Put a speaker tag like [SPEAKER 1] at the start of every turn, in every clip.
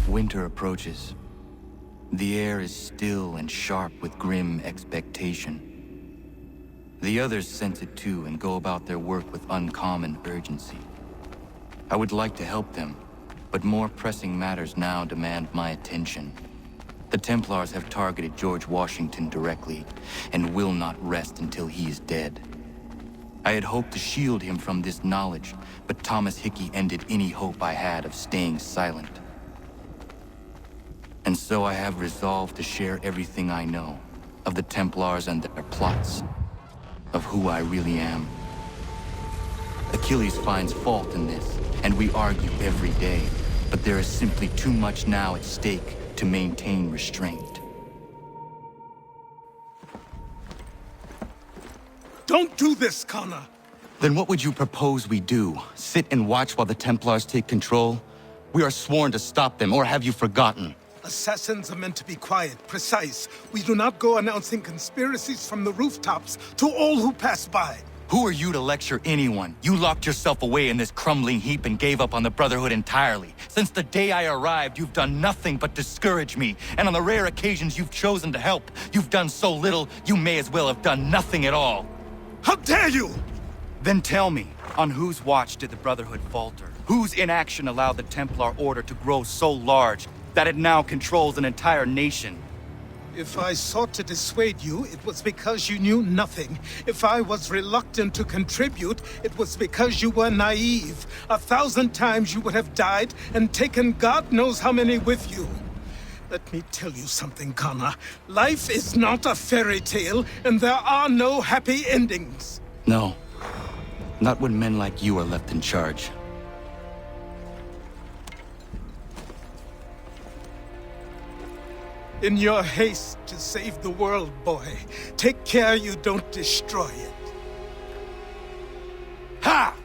[SPEAKER 1] Winter approaches. The air is still and sharp with grim expectation. The others sense it too and go about their work with uncommon urgency. I would like to help them, but more pressing matters now demand my attention. The Templars have targeted George Washington directly, and will not rest until he is dead. I had hoped to shield him from this knowledge, but Thomas Hickey ended any hope I had of staying silent. And so I have resolved to share everything I know of the Templars and their plots, of who I really am. Achilles finds fault in this, and we argue every day, but there is simply too much now at stake to maintain restraint.
[SPEAKER 2] Don't do this, Connor!
[SPEAKER 1] Then what would you propose we do? Sit and watch while the Templars take control? We are sworn to stop them, or have you forgotten?
[SPEAKER 2] Assassins are meant to be quiet, precise. We do not go announcing conspiracies from the rooftops to all who pass by.
[SPEAKER 1] Who are you to lecture anyone? You locked yourself away in this crumbling heap and gave up on the Brotherhood entirely. Since the day I arrived, you've done nothing but discourage me. And on the rare occasions you've chosen to help, you've done so little, you may as well have done nothing at all.
[SPEAKER 2] How dare you!
[SPEAKER 1] Then tell me, on whose watch did the Brotherhood falter? Whose inaction allowed the Templar Order to grow so large that it now controls an entire nation?
[SPEAKER 2] If I sought to dissuade you, it was because you knew nothing. If I was reluctant to contribute, it was because you were naive. 1,000 times you would have died and taken God knows how many with you. Let me tell you something, Connor. Life is not a fairy tale, and there are no happy endings.
[SPEAKER 1] No. Not when men like you are left in charge.
[SPEAKER 2] In your haste to save the world, boy, take care you don't destroy it. Ha!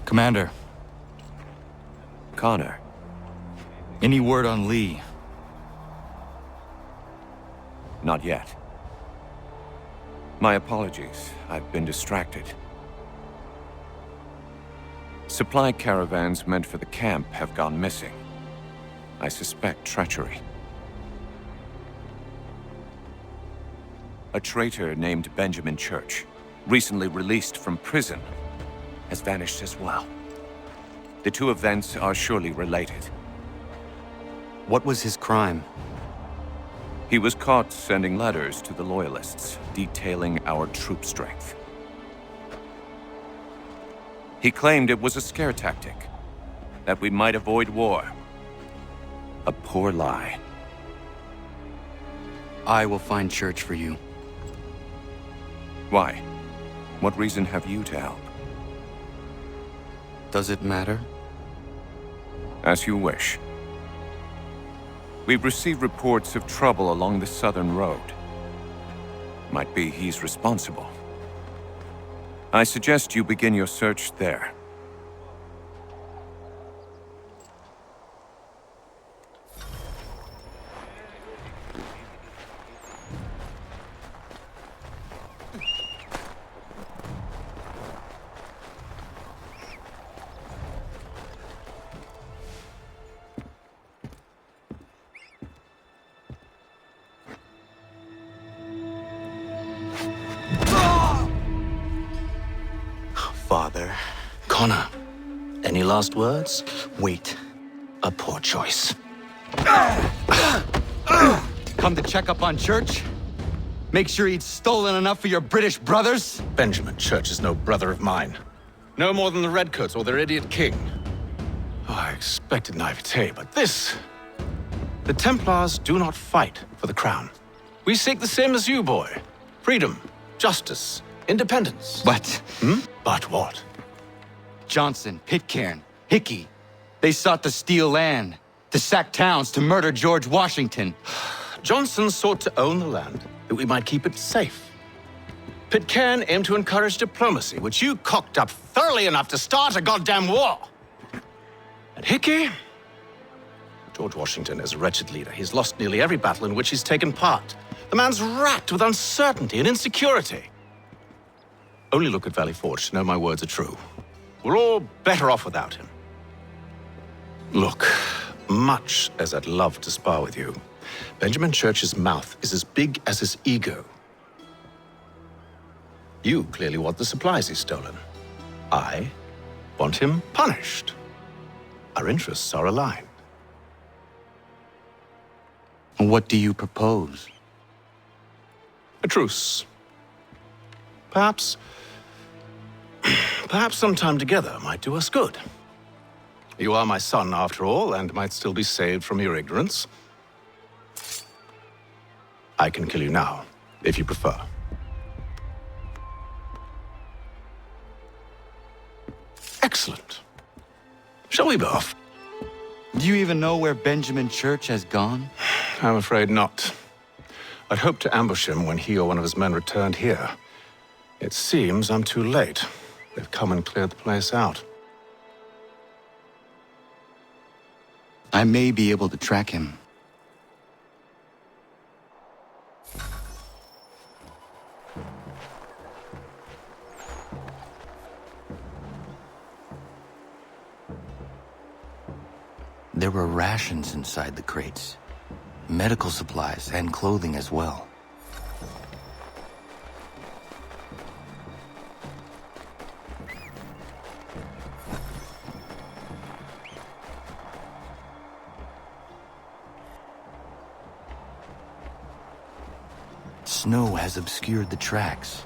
[SPEAKER 1] Commander.
[SPEAKER 3] Connor.
[SPEAKER 1] Any word on Lee?
[SPEAKER 3] Not yet. My apologies. I've been distracted. Supply caravans meant for the camp have gone missing. I suspect treachery. A traitor named Benjamin Church, recently released from prison, has vanished as well. The two events are surely related.
[SPEAKER 1] What was his crime?
[SPEAKER 3] He was caught sending letters to the Loyalists, detailing our troop strength. He claimed it was a scare tactic, that we might avoid war. A poor lie.
[SPEAKER 1] I will find Church for you.
[SPEAKER 3] Why? What reason have you to help?
[SPEAKER 1] Does it matter?
[SPEAKER 3] As you wish. We've received reports of trouble along the southern road. Might be he's responsible. I suggest you begin your search there.
[SPEAKER 4] Father. Connor, any last words? Wait. A poor choice.
[SPEAKER 1] Come to check up on Church? Make sure he'd stolen enough for your British brothers?
[SPEAKER 4] Benjamin Church is no brother of mine. No more than the Redcoats or their idiot king. Oh, I expected naivete, but this... The Templars do not fight for the crown. We seek the same as you, boy. Freedom, justice, independence.
[SPEAKER 1] But...
[SPEAKER 4] But what?
[SPEAKER 1] Johnson, Pitcairn, Hickey, they sought to steal land, to sack towns, to murder George Washington.
[SPEAKER 4] Johnson sought to own the land, that we might keep it safe. Pitcairn aimed to encourage diplomacy, which you cocked up thoroughly enough to start a goddamn war. And Hickey? George Washington is a wretched leader. He's lost nearly every battle in which he's taken part. The man's racked with uncertainty and insecurity. Only look at Valley Forge to know my words are true. We're all better off without him. Look, much as I'd love to spar with you, Benjamin Church's mouth is as big as his ego. You clearly want the supplies he's stolen. I want him punished. Our interests are aligned.
[SPEAKER 1] What do you propose?
[SPEAKER 4] A truce. Perhaps some time together might do us good. You are my son, after all, and might still be saved from your ignorance. I can kill you now, if you prefer. Excellent. Shall we be off?
[SPEAKER 1] Do you even know where Benjamin Church has gone?
[SPEAKER 4] I'm afraid not. I'd hoped to ambush him when he or one of his men returned here. It seems I'm too late. They've come and cleared the place out.
[SPEAKER 1] I may be able to track him. There were rations inside the crates. Medical supplies and clothing as well. Snow has obscured the tracks,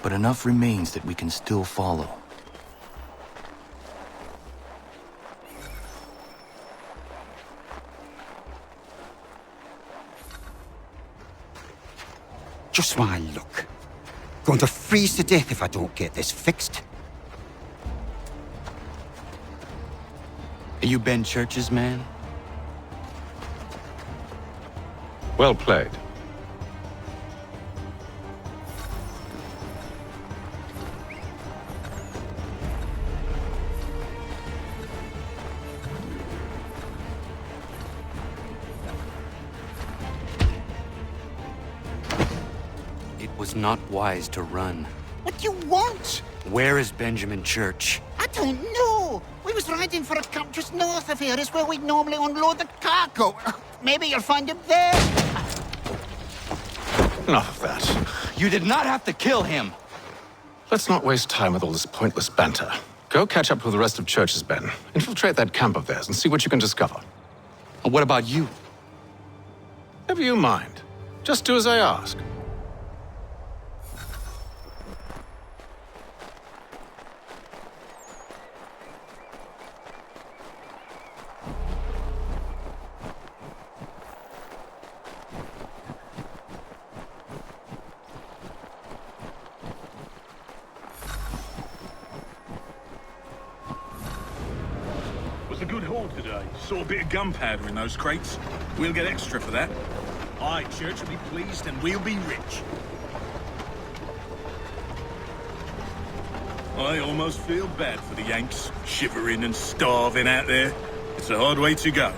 [SPEAKER 1] but enough remains that we can still follow.
[SPEAKER 5] Just my luck. Going to freeze to death if I don't get this fixed.
[SPEAKER 1] Are you Ben Church's man?
[SPEAKER 4] Well played.
[SPEAKER 1] It was not wise to run.
[SPEAKER 5] What do you want?
[SPEAKER 1] Where is Benjamin Church?
[SPEAKER 5] I don't know. We was riding for a camp just north of here. It's where we'd normally unload the cargo. Maybe you'll find him there.
[SPEAKER 4] Enough of that.
[SPEAKER 1] You did not have to kill him!
[SPEAKER 4] Let's not waste time with all this pointless banter. Go catch up with the rest of Church's men. Infiltrate that camp of theirs and see what you can discover.
[SPEAKER 1] And what about you?
[SPEAKER 4] Never you mind. Just do as I ask.
[SPEAKER 6] A good haul today. Saw a bit of gunpowder in those crates. We'll get extra for that. Aye, Church will be pleased and we'll be rich. I almost feel bad for the Yanks, shivering and starving out there. It's a hard way to go.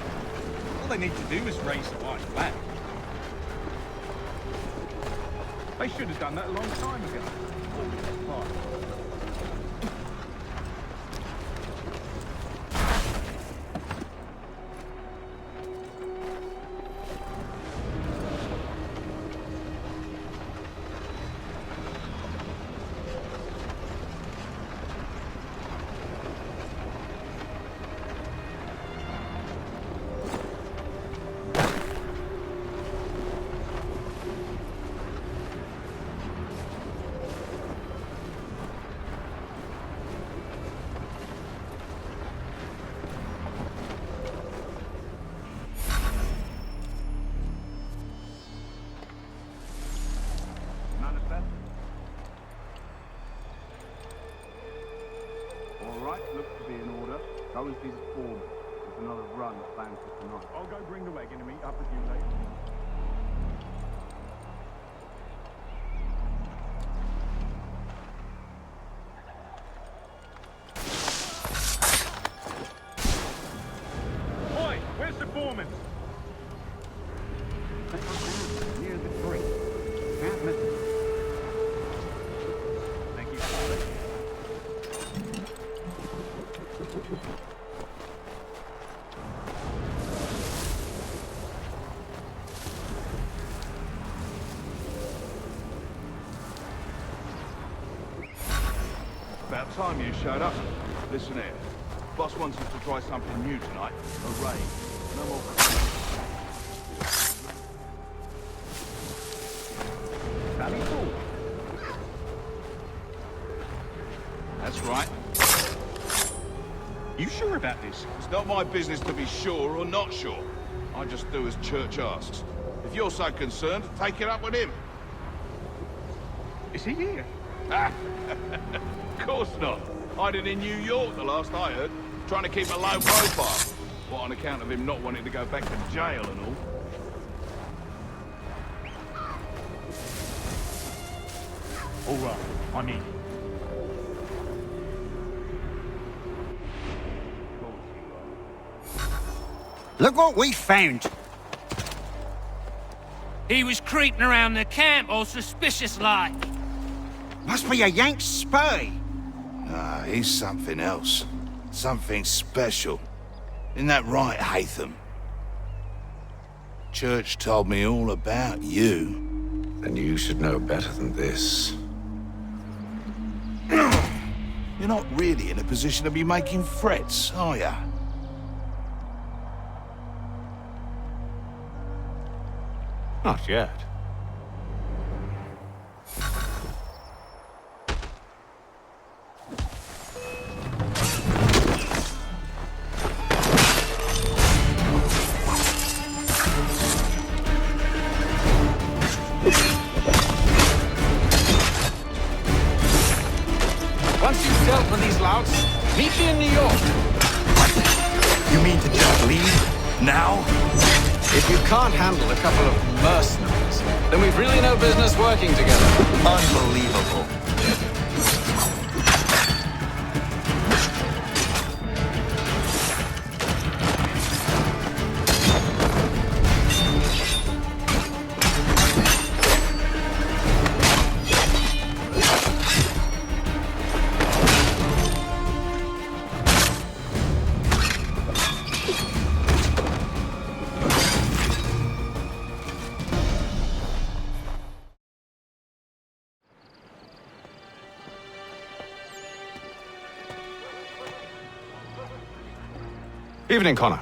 [SPEAKER 6] All they need to do is raise the white flag. They should have done that a long time ago.
[SPEAKER 7] Looks to be in order. Go and see the foreman. There's another run planned for tonight. I'll go bring the wagon and meet up with you later. coming. Take us down near the tree. Can't miss it. Thank you. About time you showed up. Listen here. Boss wants us to try something new tonight. A raid. No more. Sally forward. That's right.
[SPEAKER 6] You sure about this?
[SPEAKER 7] It's not my business to be sure or not sure. I just do as Church asks. If you're so concerned, take it up with him.
[SPEAKER 6] Is he here?
[SPEAKER 7] Of course not. Hiding in New York, the last I heard. Trying to keep a low profile. What, on account of him not wanting to go back to jail and all?
[SPEAKER 6] All right, I'm in.
[SPEAKER 5] Look what we found.
[SPEAKER 8] He was creeping around the camp all suspicious-like.
[SPEAKER 5] Must be a Yank spy.
[SPEAKER 9] Ah, he's something else. Something special. Isn't that right, Hatham? Church told me all about you.
[SPEAKER 3] Then you should know better than this.
[SPEAKER 9] You're not really in a position to be making threats, are ya?
[SPEAKER 3] Not yet.
[SPEAKER 4] Once you've dealt with these louts, meet me in New York.
[SPEAKER 1] You mean to just leave? Now?
[SPEAKER 4] If you can't handle a couple of mercenaries, then we've really no business working together.
[SPEAKER 1] Unbelievable.
[SPEAKER 4] Evening, Connor.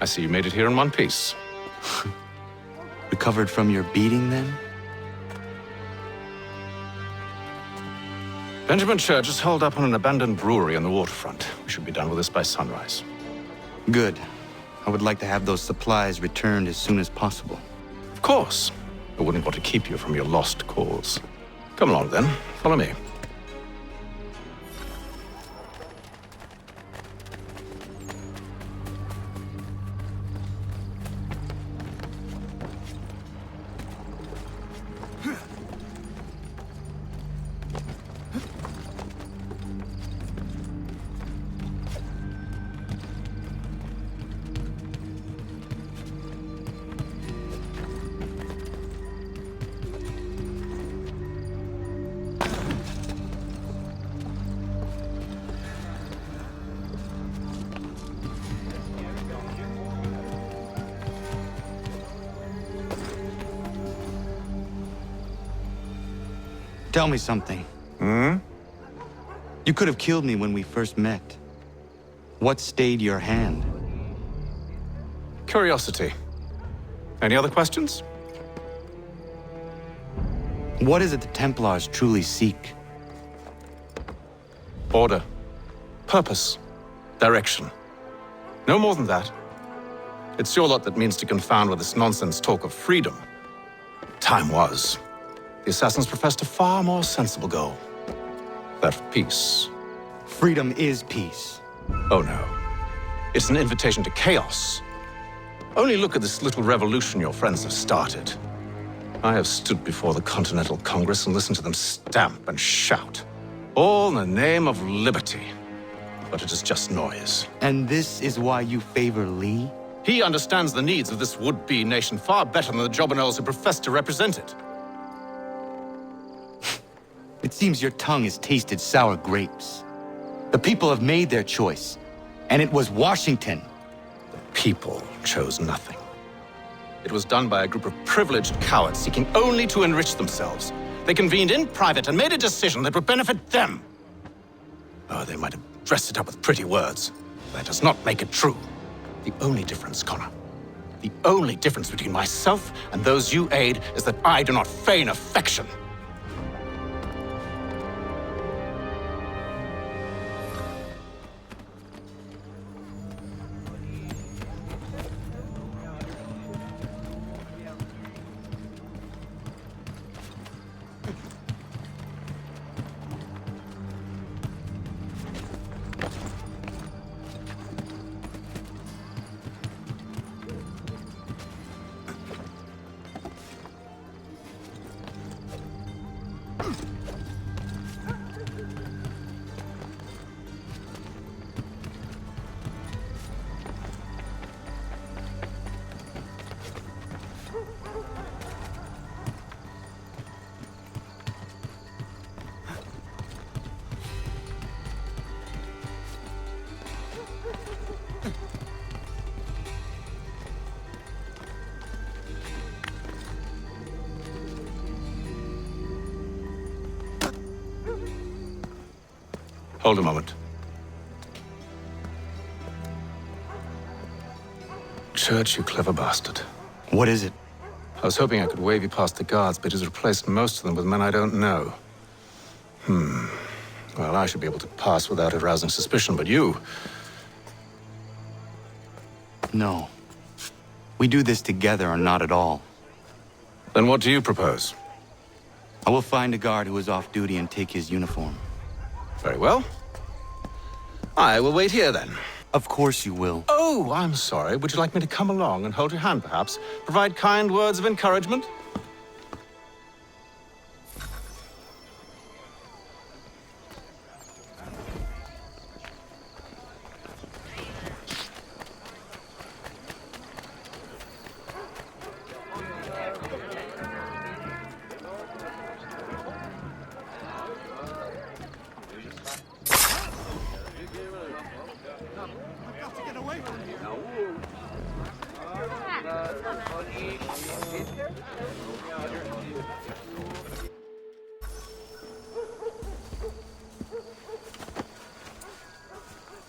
[SPEAKER 4] I see you made it here in one piece.
[SPEAKER 1] Recovered from your beating, then?
[SPEAKER 4] Benjamin Church is holed up on an abandoned brewery on the waterfront. We should be done with this by sunrise.
[SPEAKER 1] Good. I would like to have those supplies returned as soon as possible.
[SPEAKER 4] Of course. I wouldn't want to keep you from your lost cause. Come along, then. Follow me.
[SPEAKER 1] Tell me something. You could have killed me when we first met. What stayed your hand?
[SPEAKER 4] Curiosity. Any other questions?
[SPEAKER 1] What is it the Templars truly seek?
[SPEAKER 4] Order. Purpose. Direction. No more than that. It's your lot that means to confound with this nonsense talk of freedom. Time was. The assassins professed a far more sensible goal. That of peace.
[SPEAKER 1] Freedom is peace.
[SPEAKER 4] Oh no. It's an invitation to chaos. Only look at this little revolution your friends have started. I have stood before the Continental Congress and listened to them stamp and shout. All in the name of liberty. But it is just noise.
[SPEAKER 1] And this is why you favor Lee?
[SPEAKER 4] He understands the needs of this would-be nation far better than the jobberknolls who profess to represent it.
[SPEAKER 1] It seems your tongue has tasted sour grapes. The people have made their choice, and it was Washington.
[SPEAKER 4] People chose nothing. It was done by a group of privileged cowards seeking only to enrich themselves. They convened in private and made a decision that would benefit them. Oh, they might have dressed it up with pretty words. That does not make it true. The only difference, Connor, the only difference between myself and those you aid is that I do not feign affection. Hold a moment. Church, you clever bastard.
[SPEAKER 1] What is it?
[SPEAKER 4] I was hoping I could wave you past the guards, but he's replaced most of them with men I don't know. Well, I should be able to pass without arousing suspicion, but you...
[SPEAKER 1] No. We do this together or not at all.
[SPEAKER 4] Then what do you propose?
[SPEAKER 1] I will find a guard who is off duty and take his uniform.
[SPEAKER 4] Very well. I will wait here then.
[SPEAKER 1] Of course you will.
[SPEAKER 4] Oh, I'm sorry. Would you like me to come along and hold your hand, perhaps? Provide kind words of encouragement?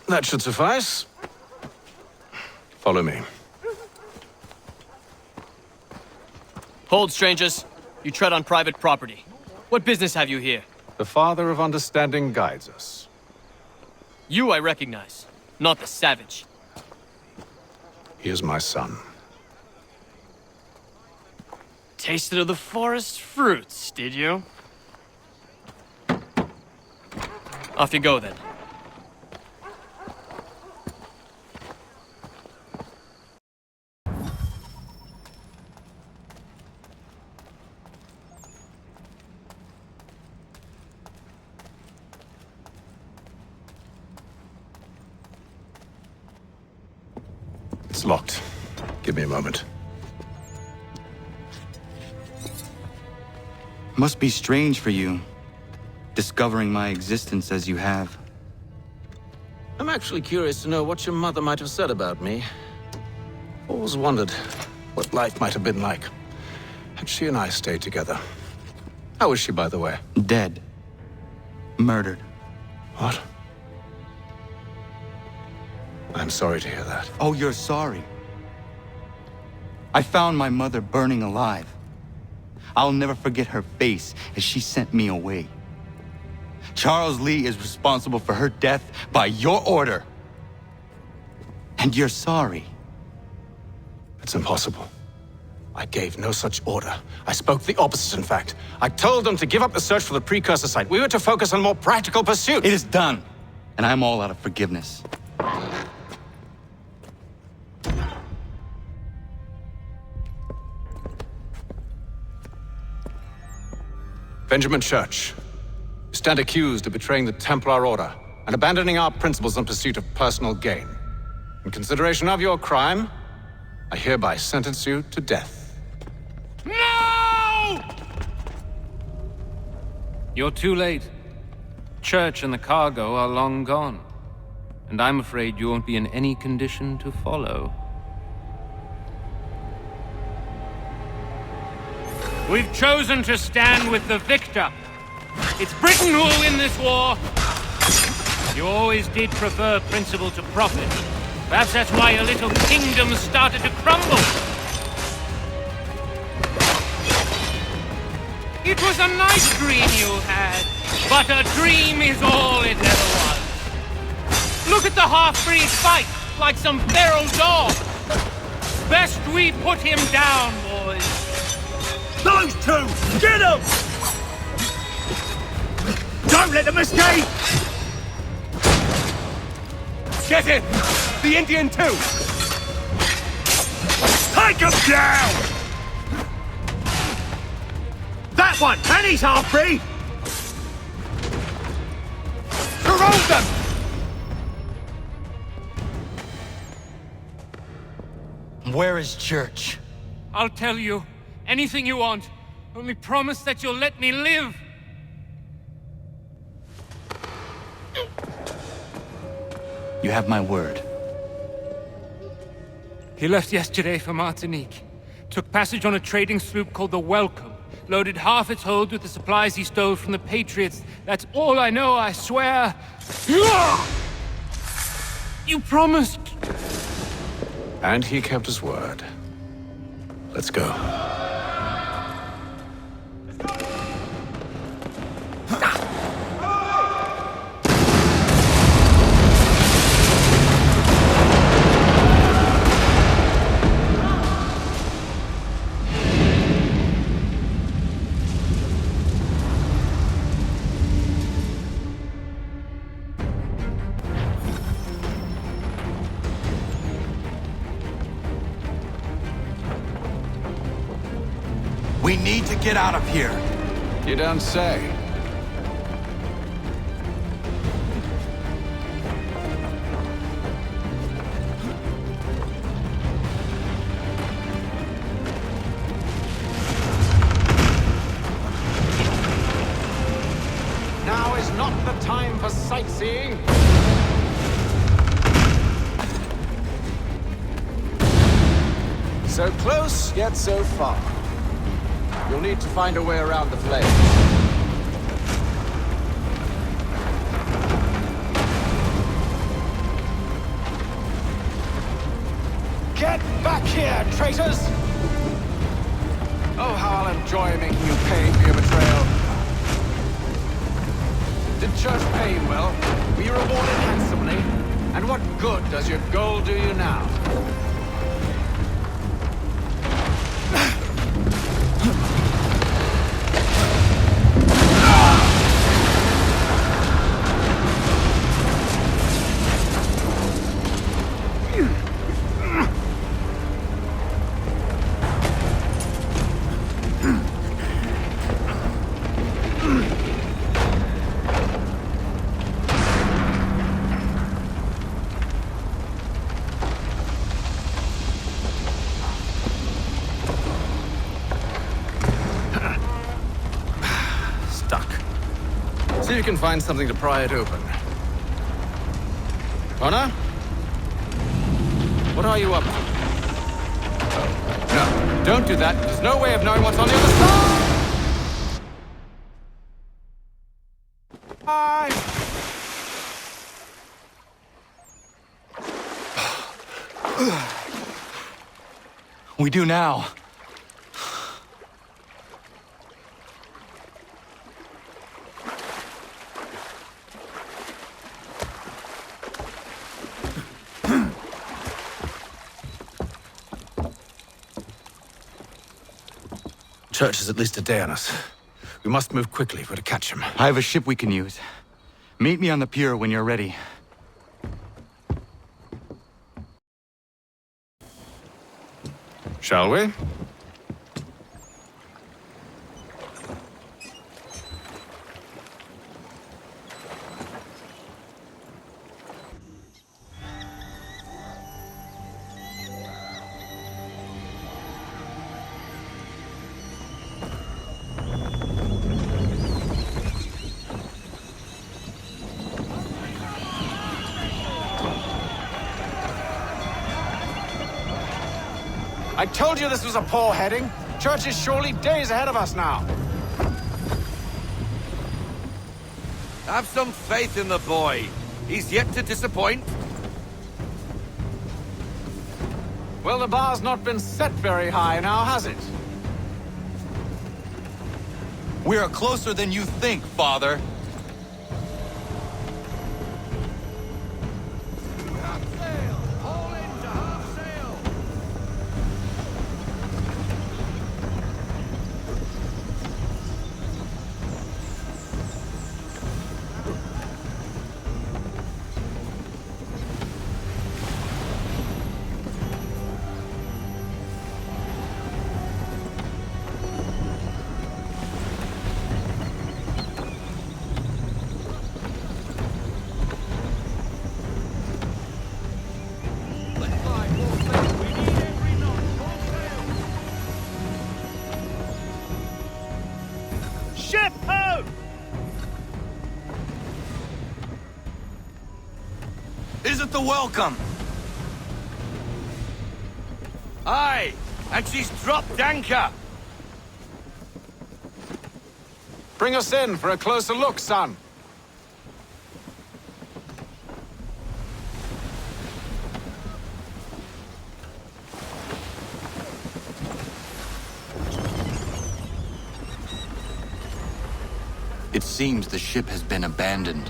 [SPEAKER 4] That should suffice. Follow me.
[SPEAKER 10] Hold, strangers. You tread on private property. What business have you here?
[SPEAKER 4] The Father of Understanding guides us.
[SPEAKER 10] You I recognize, not the savage.
[SPEAKER 4] He is my son.
[SPEAKER 10] Tasted of the forest fruits, did you? Off you go, then.
[SPEAKER 4] It's locked. Give me a moment.
[SPEAKER 1] Must be strange for you, discovering my existence as you have.
[SPEAKER 4] I'm actually curious to know what your mother might have said about me. Always wondered what life might have been like had she and I stayed together. How is she, by the way?
[SPEAKER 1] Dead. Murdered.
[SPEAKER 4] What? I'm sorry to hear that.
[SPEAKER 1] Oh, you're sorry. I found my mother burning alive. I'll never forget her face as she sent me away. Charles Lee is responsible for her death by your order. And you're sorry.
[SPEAKER 4] It's impossible. I gave no such order. I spoke the opposite, in fact. I told them to give up the search for the precursor site. We were to focus on more practical pursuits.
[SPEAKER 1] It is done, and I'm all out of forgiveness.
[SPEAKER 4] Benjamin Church, you stand accused of betraying the Templar Order and abandoning our principles in pursuit of personal gain. In consideration of your crime, I hereby sentence you to death.
[SPEAKER 8] No! You're too late. Church and the cargo are long gone. And I'm afraid you won't be in any condition to follow. We've chosen to stand with the victor. It's Britain who will win this war. You always did prefer principle to profit. Perhaps that's why your little kingdom started to crumble. It was a nice dream you had, but a dream is all it ever was. Look at the half-breed fight, like some feral dog. Best we put him down, boys.
[SPEAKER 6] Those two! Get them! Don't let them escape!
[SPEAKER 3] Get it! The Indian too!
[SPEAKER 6] Take him down! That one! And he's half-breed!
[SPEAKER 3] Corrode them!
[SPEAKER 1] Where is Church?
[SPEAKER 8] I'll tell you. Anything you want. Only promise that you'll let me live.
[SPEAKER 1] You have my word.
[SPEAKER 8] He left yesterday for Martinique. Took passage on a trading sloop called the Welcome. Loaded half its hold with the supplies he stole from the Patriots. That's all I know, I swear. You promised.
[SPEAKER 4] And he kept his word. Let's go.
[SPEAKER 1] We need to get out of here.
[SPEAKER 4] You don't say.
[SPEAKER 11] Now is not the time for sightseeing. So close, yet so far. You'll need to find a way around the flames. Get back here, traitors! Oh, how I'll enjoy making you pay for your betrayal. Did Church pay you well? Were you rewarded handsomely? And what good does your gold do you now?
[SPEAKER 4] See if you can find something to pry it open. Connor? What are you up to? Oh, no, don't do that. There's no way of knowing what's on the other side! Bye!
[SPEAKER 1] We do now.
[SPEAKER 4] Church is at least a day on us. We must move quickly if we're to catch him.
[SPEAKER 1] I have a ship we can use. Meet me on the pier when you're ready.
[SPEAKER 4] Shall we?
[SPEAKER 11] I told you this was a poor heading. Church is surely days ahead of us now.
[SPEAKER 3] Have some faith in the boy. He's yet to disappoint.
[SPEAKER 11] Well, the bar's not been set very high now, has it?
[SPEAKER 1] We're closer than you think, Father.
[SPEAKER 8] Ship ho!
[SPEAKER 1] Isn't the welcome?
[SPEAKER 3] Aye, and she's dropped anchor.
[SPEAKER 11] Bring us in for a closer look, son.
[SPEAKER 1] It seems the ship has been abandoned.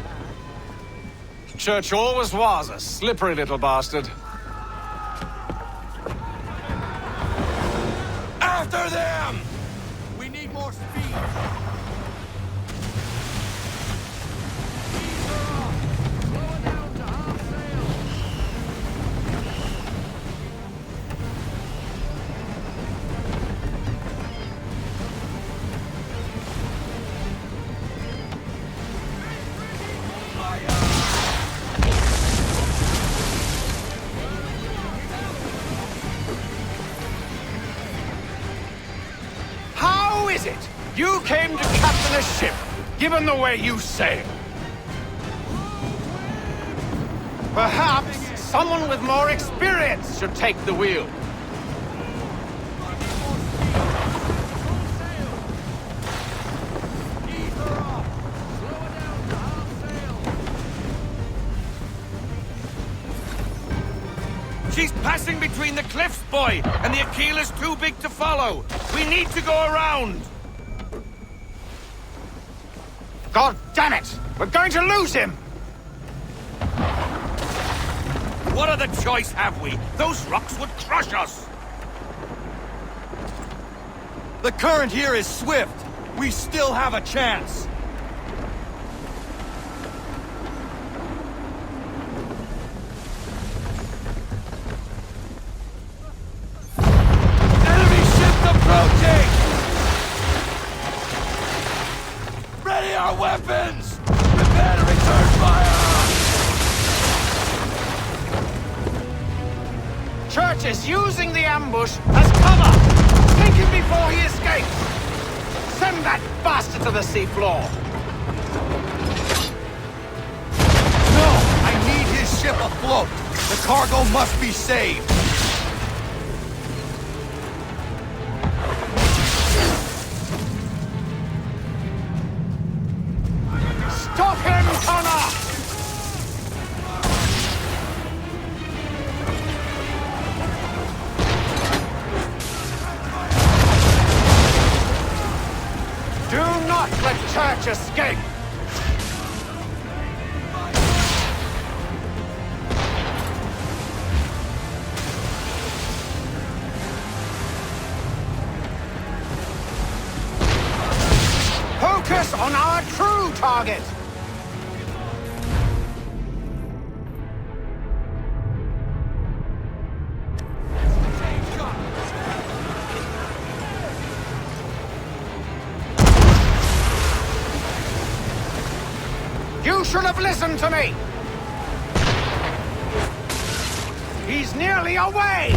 [SPEAKER 11] Church always was a slippery little bastard.
[SPEAKER 3] After them! We need more speed.
[SPEAKER 11] How is it you came to captain a ship, given the way you sail? Perhaps someone with more experience should take the wheel.
[SPEAKER 3] She's passing between the cliffs, boy, and the Aquila's too big to follow. We need to go around.
[SPEAKER 11] God damn it! We're going to lose him!
[SPEAKER 3] What other choice have we? Those rocks would crush us.
[SPEAKER 1] The current here is swift. We still have a chance.
[SPEAKER 3] Enemy ship approaching! Ready our weapons! Prepare to return fire!
[SPEAKER 11] Church is using the ambush as cover! Take him before he escapes! Send that bastard to the seafloor!
[SPEAKER 1] No! I need his ship afloat! The cargo must be saved!
[SPEAKER 11] Stop him, Connor! Do not let Church escape! Focus on our true target! You should have listened to me! He's nearly away!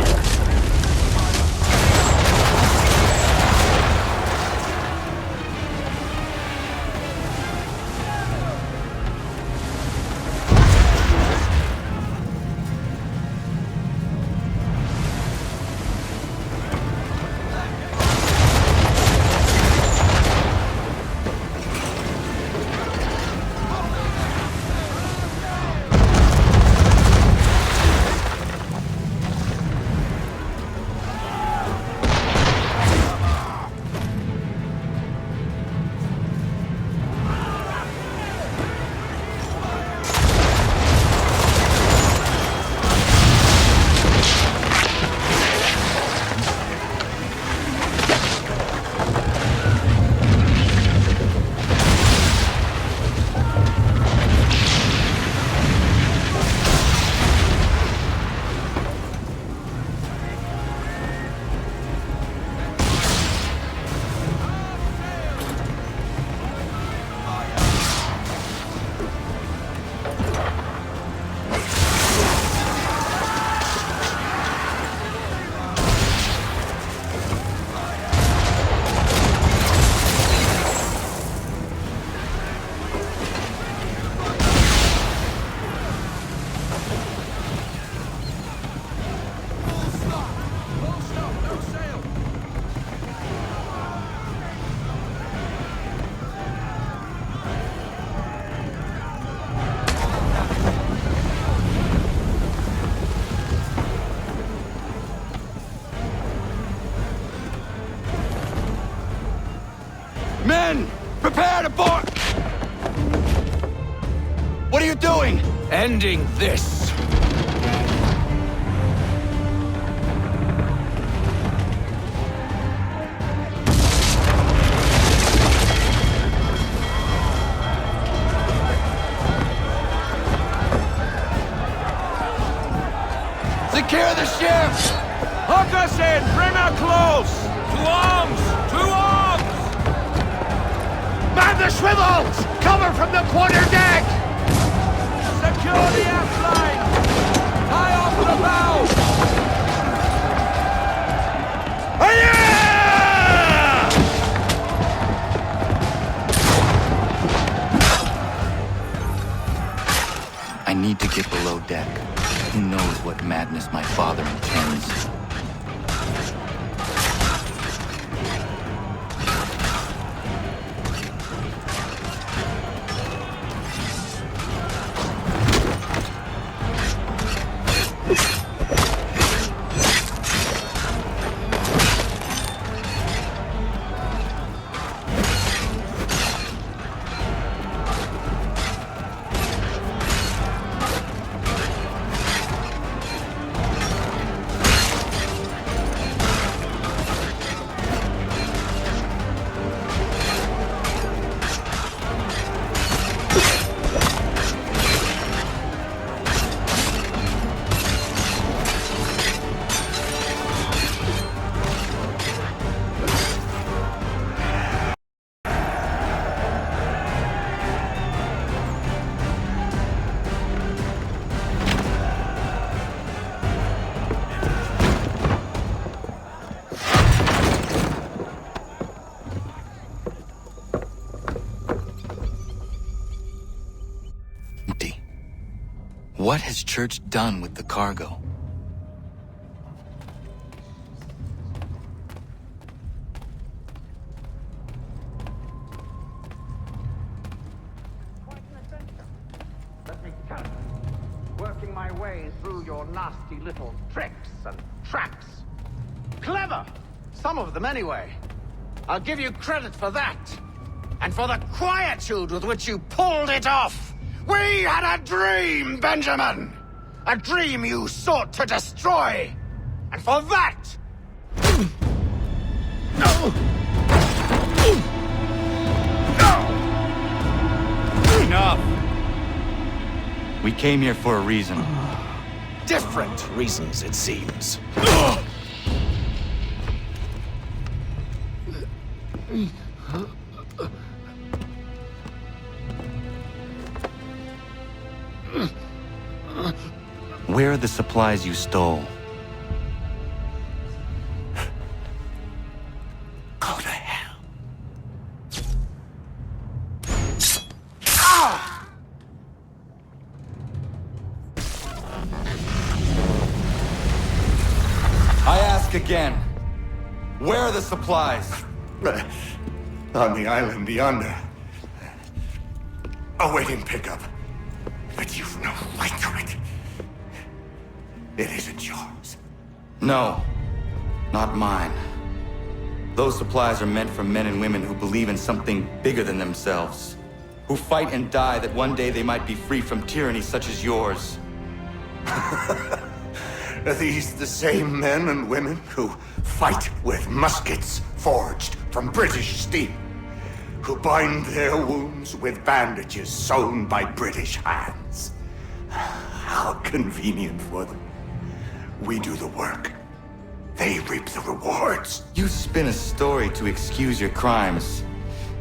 [SPEAKER 1] Prepare to board! What are you doing?
[SPEAKER 11] Ending this.
[SPEAKER 1] Secure the ship!
[SPEAKER 11] Hook us in! Bring her close!
[SPEAKER 8] To arms! To arms!
[SPEAKER 11] Man the swivels! Cover from the quarter deck! Secure the aft line! Tie off the bow!
[SPEAKER 1] I need to get below deck. Who knows what madness my father intends? What has Church done with the cargo?
[SPEAKER 11] Quite an adventure. Let me tell you. Working my way through your nasty little tricks and traps. Clever! Some of them anyway. I'll give you credit for that. And for the quietude with which you pulled it off. We had a dream, Benjamin! A dream you sought to destroy! And for that...
[SPEAKER 1] Enough! We came here for a reason.
[SPEAKER 4] Different reasons, it seems.
[SPEAKER 1] Where are the supplies you stole?
[SPEAKER 4] Go to hell.
[SPEAKER 1] I ask again. Where are the supplies?
[SPEAKER 9] On the island yonder. Awaiting pickup. But you've no right to it. It isn't yours.
[SPEAKER 1] No, not mine. Those supplies are meant for men and women who believe in something bigger than themselves. Who fight and die that one day they might be free from tyranny such as yours.
[SPEAKER 9] Are these the same men and women who fight with muskets forged from British steel? Who bind their wounds with bandages sewn by British hands? How convenient for them. We do the work. They reap the rewards.
[SPEAKER 1] You spin a story to excuse your crimes,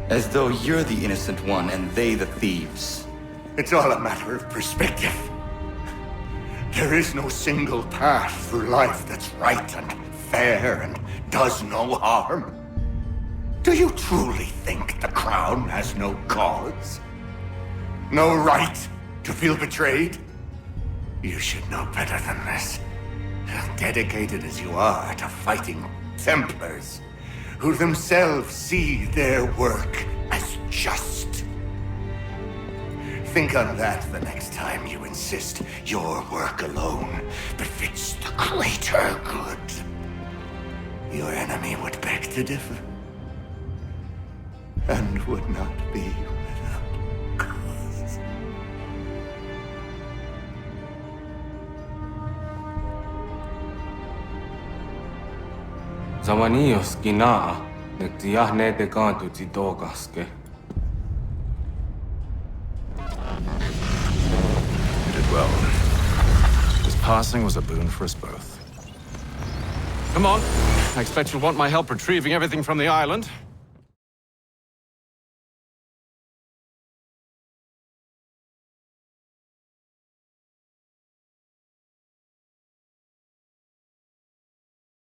[SPEAKER 1] as though you're the innocent one and they the thieves.
[SPEAKER 9] It's all a matter of perspective. There is no single path through life that's right and fair and does no harm. Do you truly think the Crown has no cause? No right to feel betrayed? You should know better than this. Dedicated as you are to fighting Templars, who themselves see their work as just. Think on that the next time you insist your work alone befits the greater good. Your enemy would beg to differ. and would not be without cause.
[SPEAKER 12] Zawanios ginaa, nagtiyahne de kantu tidogaske.
[SPEAKER 4] You did well. His passing was a boon for us both. Come on. I expect you'll want my help retrieving everything from the island.